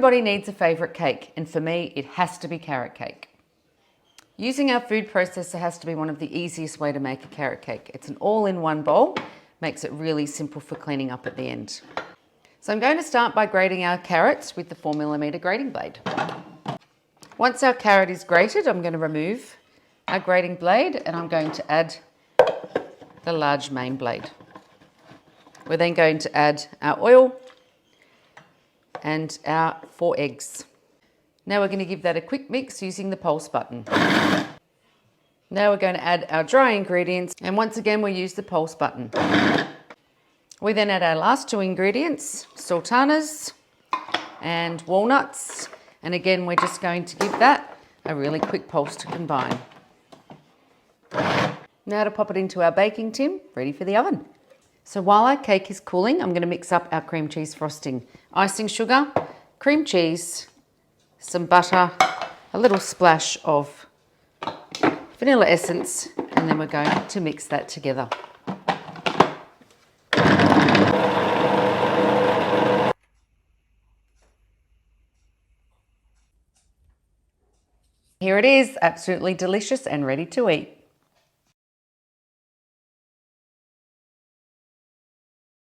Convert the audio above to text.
Everybody needs a favourite cake, and for me, it has to be carrot cake. Using our food processor has to be one of the easiest way to make a carrot cake. It's an all-in-one bowl, makes it really simple for cleaning up at the end. So I'm going to start by grating our carrots with the 4mm grating blade. Once our carrot is grated, I'm going to remove our grating blade and I'm going to add the large main blade. We're then going to add our oil and our 4 eggs. Now we're going to give that a quick mix using the pulse button. Now we're going to add our dry ingredients, and once again we'll use the pulse button. We then add our last 2 ingredients, sultanas and walnuts, and again we're just going to give that a really quick pulse to combine. Now to pop it into our baking tin, ready for the oven. So while our cake is cooling, I'm going to mix up our cream cheese frosting. Icing sugar, cream cheese, some butter, a little splash of vanilla essence, and then we're going to mix that together. Here it is, absolutely delicious and ready to eat.